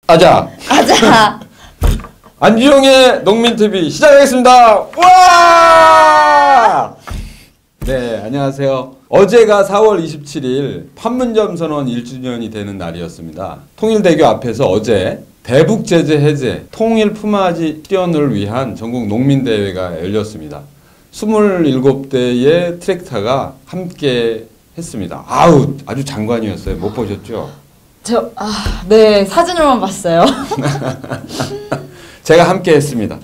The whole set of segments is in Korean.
아자! 아자! 안주영의 농민TV 시작하겠습니다! 와! 네, 안녕하세요. 어제가 4월 27일 판문점 선언 1주년이 되는 날이었습니다. 통일대교 앞에서 어제 대북제재 해제, 통일 품앗이 실현을 위한 전국 농민대회가 열렸습니다. 27대의 트랙터가 함께 했습니다. 아주 장관이었어요. 못 보셨죠? 네, 사진으로만 봤어요. 제가 함께 했습니다.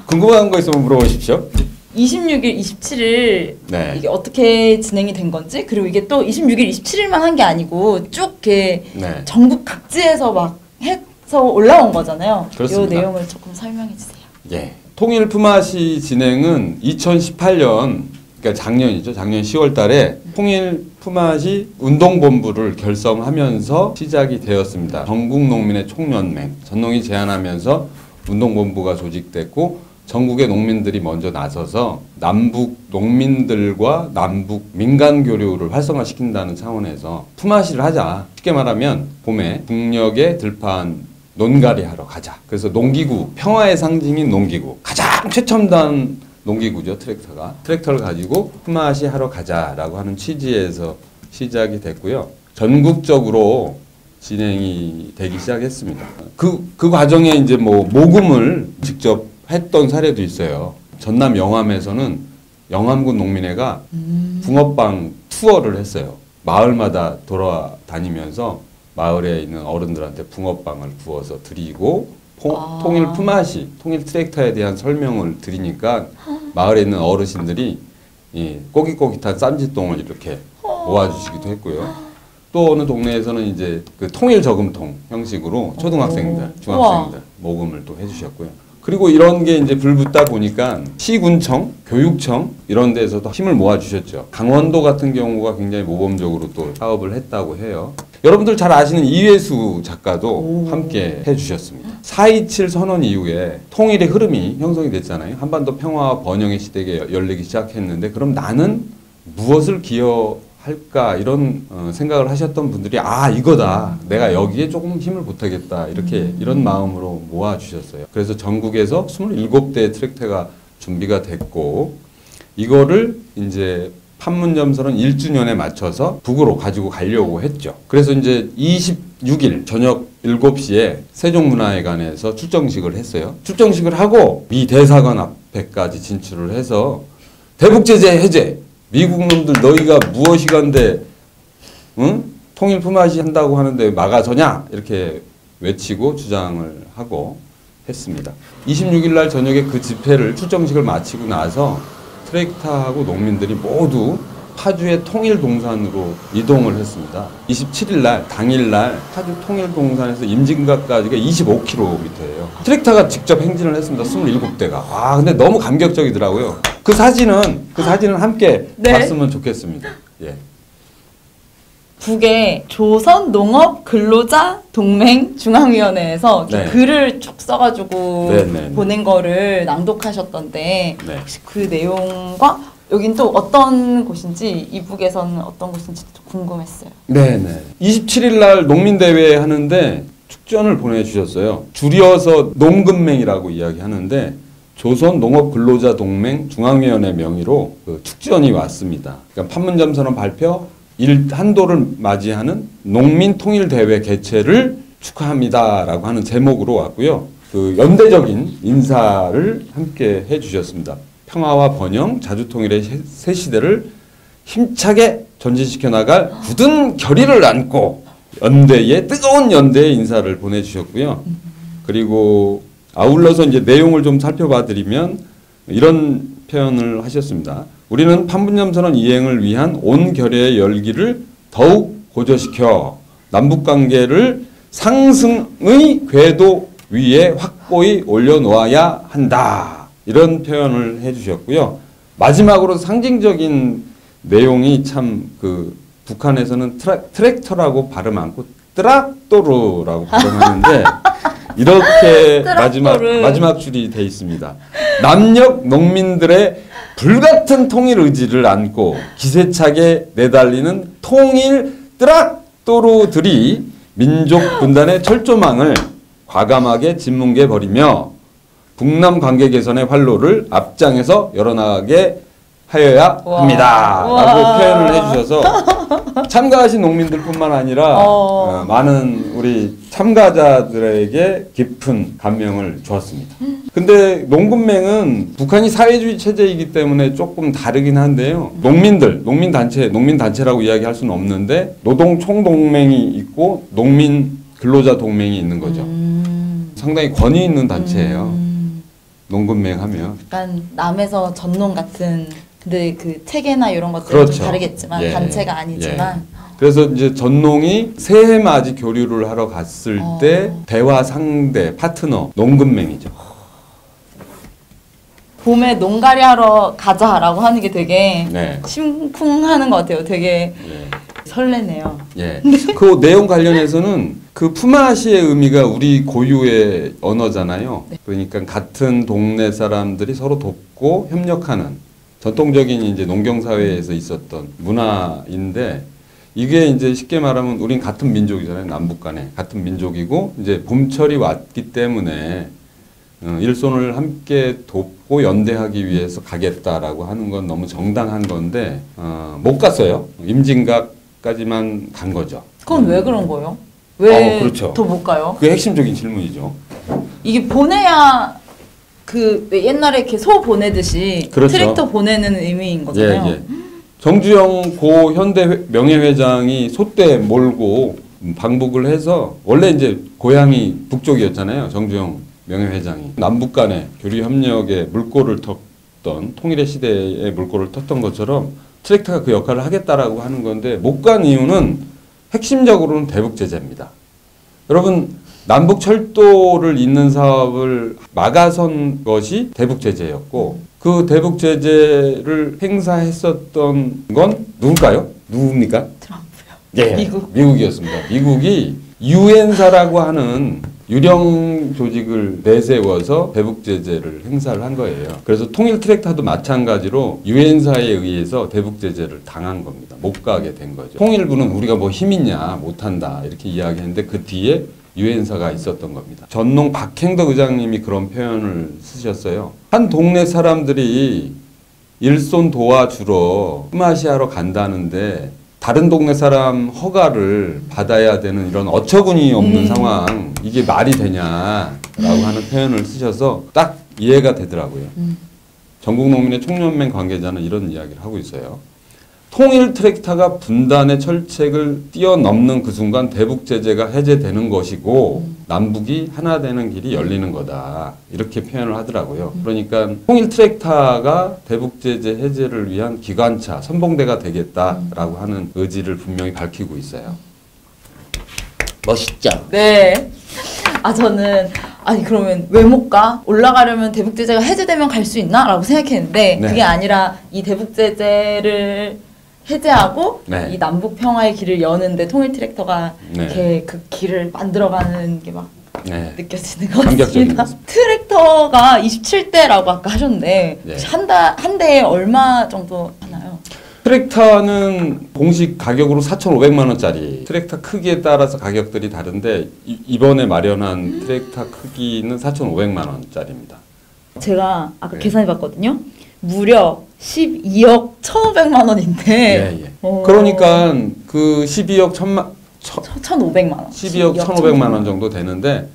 궁금한 거 있으면 물어보십시오. 26일, 27일 네. 이게 어떻게 진행이 된 건지, 그리고 이게 또 26일, 27일만 한 게 아니고 쭉 이렇게 네. 전국 각지에서 막 해서 올라온 거잖아요. 그렇습니다. 이 내용을 조금 설명해 주세요. 예. 통일 품앗이 진행은 2018년, 그러니까 작년이죠. 작년 10월 달에 통일 품앗이 운동본부를 결성하면서 시작이 되었습니다. 전국 농민의 총연맹, 전농이 제안하면서 운동본부가 조직됐고 전국의 농민들이 먼저 나서서 남북 농민들과 남북 민간 교류를 활성화시킨다는 차원에서 품앗이를 하자. 쉽게 말하면 봄에 북녘에 들판 논가리 하러 가자. 그래서 농기구, 평화의 상징인 농기구, 가장 최첨단 농기구죠, 트랙터가. 트랙터를 가지고 품앗이 하러 가자라고 하는 취지에서 시작이 됐고요. 전국적으로 진행이 되기 시작했습니다. 그 과정에 이제 모금을 직접 했던 사례도 있어요. 전남 영암에서는 영암군 농민회가 붕어빵 투어를 했어요. 마을마다 돌아다니면서 마을에 있는 어른들한테 붕어빵을 구워서 드리고 통일 품앗이, 통일 트랙터에 대한 설명을 드리니까 마을에 있는 어르신들이 이 꼬깃꼬깃한 쌈짓돈을 이렇게 모아주시기도 했고요. 또 어느 동네에서는 이제 그 통일 저금통 형식으로 초등학생들, 중학생들 모금을 또 해주셨고요. 그리고 이런 게 이제 불붙다 보니까 시군청, 교육청 이런 데서도 힘을 모아주셨죠. 강원도 같은 경우가 굉장히 모범적으로 또 사업을 했다고 해요. 여러분들 잘 아시는 이회수 작가도 함께 해주셨습니다. 4.27 선언 이후에 통일의 흐름이 형성이 됐잖아요. 한반도 평화와 번영의 시대가 열리기 시작했는데 그럼 나는 무엇을 기여할까 이런 생각을 하셨던 분들이 이거다. 내가 여기에 조금 힘을 보태겠다. 이런 마음으로 모아주셨어요. 그래서 전국에서 27대의 트랙터가 준비가 됐고 이거를 이제 판문점 선언 1주년에 맞춰서 북으로 가지고 가려고 했죠. 그래서 이제 26일 저녁 7시에 세종문화회관에서 출정식을 했어요. 출정식을 하고 미 대사관 앞에까지 진출을 해서 대북제재 해제! 미국 놈들 너희가 무엇이간데 응? 통일 품앗이 한다고 하는데 막아서냐? 이렇게 외치고 주장을 하고 했습니다. 26일 날 저녁에 그 집회를 출정식을 마치고 나서 트랙터하고 농민들이 모두 파주의 통일동산으로 이동을 했습니다. 27일 날 당일날 파주 통일동산에서 임진각까지가 25km예요. 트랙터가 직접 행진을 했습니다. 27대가. 근데 너무 감격적이더라고요. 그 사진은 함께 봤으면 좋겠습니다. 예. 북에 조선농업근로자동맹중앙위원회에서 글을 쭉 써가지고 보낸 거를 낭독하셨던데 혹시 그 내용과 여긴 또 어떤 곳인지 이북에서는 어떤 곳인지 좀 궁금했어요. 네네. 27일 날 농민대회 하는데 축전을 보내주셨어요. 줄여서 농근맹이라고 이야기하는데 조선농업근로자동맹 중앙위원회 명의로 그 축전이 왔습니다. 그러니까 판문점 선언 발표 한도를 맞이하는 농민통일대회 개최를 축하합니다라고 하는 제목으로 왔고요. 그 연대적인 인사를 함께 해주셨습니다. 평화와 번영, 자주통일의 새 시대를 힘차게 전진시켜 나갈 굳은 결의를 안고 뜨거운 연대의 인사를 보내주셨고요. 그리고 아울러서 이제 내용을 좀 살펴봐 드리면 이런 표현을 하셨습니다. 우리는 판문점 선언 이행을 위한 온 결의의 열기를 더욱 고조시켜 남북관계를 상승의 궤도 위에 확고히 올려놓아야 한다. 이런 표현을 해주셨고요. 마지막으로 상징적인 내용이 참 북한에서는 트랙터라고 발음 않고 트락토르라고 발음하는데 이렇게 마지막 줄이 돼 있습니다. 남녘 농민들의 불같은 통일 의지를 안고 기세차게 내달리는 통일 트락토르들이 민족 분단의 철조망을 과감하게 진뭉개 버리며 북남 관계 개선의 활로를 앞장에서 열어나가게 하여야 합니다. 라고 표현을 해주셔서 참가하신 농민들뿐만 아니라 많은 우리 참가자들에게 깊은 감명을 주었습니다. 근데 농군맹은 북한이 사회주의 체제이기 때문에 조금 다르긴 한데요. 농민단체라고 이야기할 수는 없는데 노동총동맹이 있고 농민 근로자 동맹이 있는 거죠. 상당히 권위 있는 단체예요. 농군맹 하면. 약간 남에서 전농 같은 근데 그 체계나 이런 것들은 그렇죠. 좀 다르겠지만 예. 단체가 아니지만 예. 그래서 이제 전농이 새해맞이 교류를 하러 갔을 때 대화 상대 파트너 농군맹이죠. 봄에 농가리 하러 가자라고 하는 게 되게 네. 심쿵하는 것 같아요. 되게 설레네요. 예. 그 내용 관련해서는 그 품앗이의 의미가 우리 고유의 언어잖아요. 네. 그러니까 같은 동네 사람들이 서로 돕고 협력하는 전통적인 이제 농경 사회에서 있었던 문화인데 이게 이제 쉽게 말하면 우린 같은 민족이잖아요. 남북 간에 같은 민족이고 이제 봄철이 왔기 때문에 일손을 함께 돕고 연대하기 위해서 가겠다라고 하는 건 너무 정당한 건데 못 갔어요. 임진각까지만 간 거죠. 그건 왜 그런 거예요? 왜 그렇죠. 더 못 가요? 그게 핵심적인 질문이죠. 이게 보내야 그 옛날에 이렇게 소 보내듯이 그렇죠. 트랙터 보내는 의미인 거잖아요. 예. 정주영 고 현대 명예회장이 소떼 몰고 방북을 해서 원래 이제 고향이 북쪽이었잖아요. 정주영 명예회장이 남북 간의 교류 협력에 물꼬를 텄던 통일의 시대에 물꼬를 텄던 것처럼 트랙터가 그 역할을 하겠다라고 하는 건데 못 간 이유는 핵심적으로는 대북 제재입니다. 여러분 남북 철도를 잇는 사업을 막아선 것이 대북 제재였고 그 대북 제재를 행사했었던 건 누굴까요? 누굽니까? 트럼프요. 예, 미국이었습니다. 미국이 유엔사라고 하는 유령 조직을 내세워서 대북 제재를 행사를 한 거예요. 그래서 통일 트랙터도 마찬가지로 유엔사에 의해서 대북 제재를 당한 겁니다. 못 가게 된 거죠. 통일부는 우리가 뭐 힘 있냐 못한다 이렇게 이야기했는데 그 뒤에 유엔사가 있었던 겁니다. 전농 박행덕 의장님이 그런 표현을 쓰셨어요. 한 동네 사람들이 일손 도와주러 품앗이하러 간다는데 다른 동네 사람 허가를 받아야 되는 이런 어처구니 없는 상황 이게 말이 되냐라고 하는 표현을 쓰셔서 딱 이해가 되더라고요. 전국농민의 총연맹 관계자는 이런 이야기를 하고 있어요. 통일 트랙터가 분단의 철책을 뛰어넘는 그 순간 대북 제재가 해제되는 것이고 남북이 하나 되는 길이 열리는 거다. 이렇게 표현을 하더라고요. 그러니까 통일 트랙터가 대북 제재 해제를 위한 기관차, 선봉대가 되겠다라고 하는 의지를 분명히 밝히고 있어요. 멋있죠? 네. 저는 아니 그러면 왜 못 가? 올라가려면 대북 제재가 해제되면 갈 수 있나? 라고 생각했는데 네. 그게 아니라 이 대북 제재를 해제하고 네. 이 남북 평화의 길을 여는데 통일 트랙터가 네. 이렇게 그 길을 만들어가는 게 막 네. 느껴지는 것 감격적인 같습니다. 모습. 트랙터가 27대라고 아까 하셨는데 네. 한 대에 얼마 정도 하나요? 트랙터는 공식 가격으로 4,500만 원짜리. 트랙터 크기에 따라서 가격들이 다른데 이번에 마련한 트랙터 크기는 4,500만 원짜리입니다. 제가 아까 네. 계산해봤거든요. 무려 12억 1,500만 원인데. 그러니까 그 12억 1,500만 원. 12억 1,500만 원 정도 되는데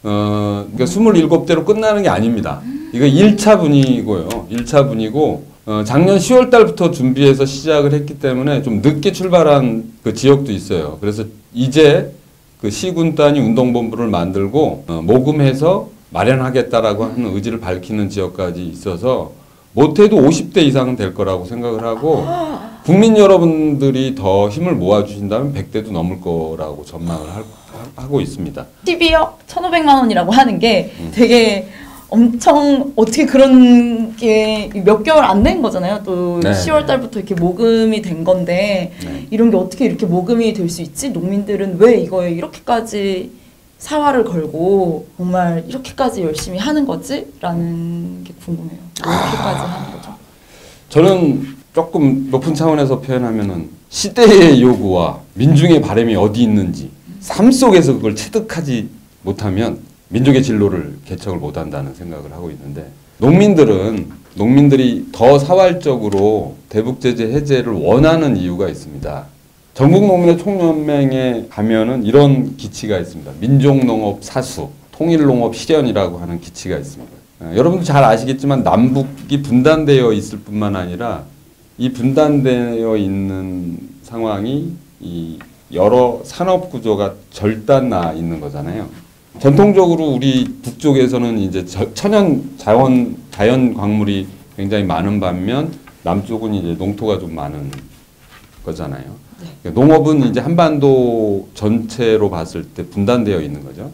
그러니까 27대로 끝나는 게 아닙니다. 이거 1차분이고요. 1차분이고 작년 10월 달부터 준비해서 시작을 했기 때문에 좀 늦게 출발한 그 지역도 있어요. 그래서 이제 그 시군단이 운동본부를 만들고 모금해서 마련하겠다라고 하는 의지를 밝히는 지역까지 있어서 못해도 50대 이상은 될 거라고 생각을 하고 국민 여러분들이 더 힘을 모아주신다면 100대도 넘을 거라고 전망을 하고 있습니다. 12억 1,500만 원이라고 하는 게 되게 엄청 어떻게 그런 게 몇 개월 안 된 거잖아요. 또 네. 10월 달부터 이렇게 모금이 된 건데 네. 이런 게 어떻게 이렇게 모금이 될 수 있지? 농민들은 왜 이거에 이렇게까지 사활을 걸고 정말 이렇게까지 열심히 하는 거지? 라는 게 궁금해요. 왜 이렇게까지 하는 거죠? 저는 조금 높은 차원에서 표현하면은 시대의 요구와 민중의 바람이 어디 있는지 삶 속에서 그걸 체득하지 못하면 민족의 진로를 개척을 못한다는 생각을 하고 있는데, 농민들이 더 사활적으로 대북제재 해제를 원하는 이유가 있습니다. 전국농민의 총연맹에 가면은 이런 기치가 있습니다. 민족농업 사수, 통일농업 실현이라고 하는 기치가 있습니다. 여러분도 잘 아시겠지만 남북이 분단되어 있을 뿐만 아니라 이 분단되어 있는 상황이 이 여러 산업 구조가 절단나 있는 거잖아요. 전통적으로 우리 북쪽에서는 이제 천연 자연 광물이 굉장히 많은 반면 남쪽은 이제 농토가 좀 많은 거잖아요. 그러니까 농업은 이제 한반도 전체로 봤을 때 분단되어 있는 거죠.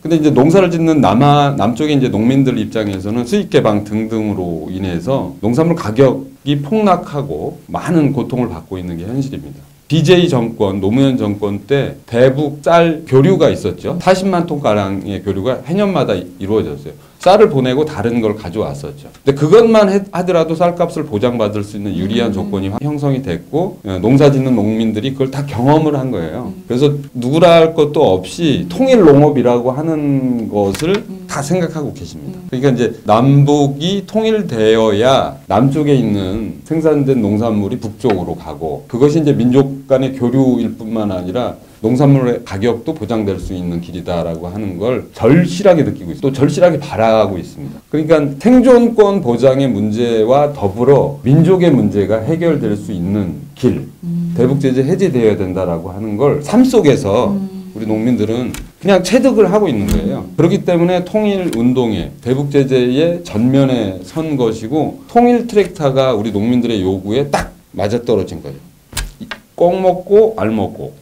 근데 이제 농사를 짓는 남쪽의 이제 농민들 입장에서는 수익 개방 등등으로 인해서 농산물 가격이 폭락하고 많은 고통을 받고 있는 게 현실입니다. BJ 정권, 노무현 정권 때 대북 쌀 교류가 있었죠. 40만 톤가량의 교류가 해년마다 이루어졌어요. 쌀을 보내고 다른 걸 가져왔었죠. 근데 그것만 하더라도 쌀값을 보장받을 수 있는 유리한 조건이 형성이 됐고 농사 짓는 농민들이 그걸 다 경험을 한 거예요. 그래서 누구라 할 것도 없이 통일 농업이라고 하는 것을 다 생각하고 계십니다. 그러니까 이제 남북이 통일되어야 남쪽에 있는 생산된 농산물이 북쪽으로 가고, 그것이 이제 민족 간의 교류일 뿐만 아니라 농산물의 가격도 보장될 수 있는 길이다라고 하는 걸 절실하게 느끼고 있습니다. 또 절실하게 바라고 있습니다. 그러니까 생존권 보장의 문제와 더불어 민족의 문제가 해결될 수 있는 길, 대북제재 해제되어야 된다라고 하는 걸 삶 속에서 우리 농민들은 그냥 체득을 하고 있는 거예요. 그렇기 때문에 통일운동에 대북제재의 전면에 선 것이고, 통일 트랙타가 우리 농민들의 요구에 딱 맞아떨어진 거예요. 꼭 먹고 알 먹고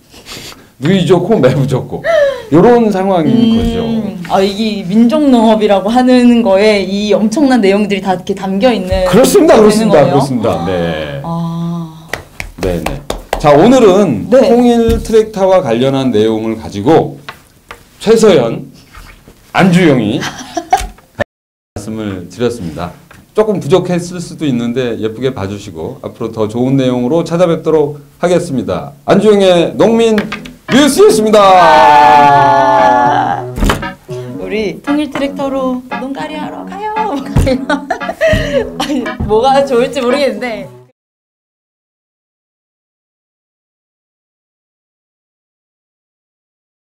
누이 좋고 매부 좋고 이런 상황인 거죠. 이게 민족농업이라고 하는 거에 이 엄청난 내용들이 다 이렇게 담겨 있는. 그렇습니다. 거예요? 네. 네네. 자, 오늘은 통일 트랙타와 관련한 내용을 가지고 최서연, 안주영이 말씀을 드렸습니다. 조금 부족했을 수도 있는데 예쁘게 봐주시고 앞으로 더 좋은 내용으로 찾아뵙도록 하겠습니다. 안주영의 농민 뉴스였습니다. 우리 통일 트랙터로 농가리 하러 가요. 뭐가 좋을지 모르겠는데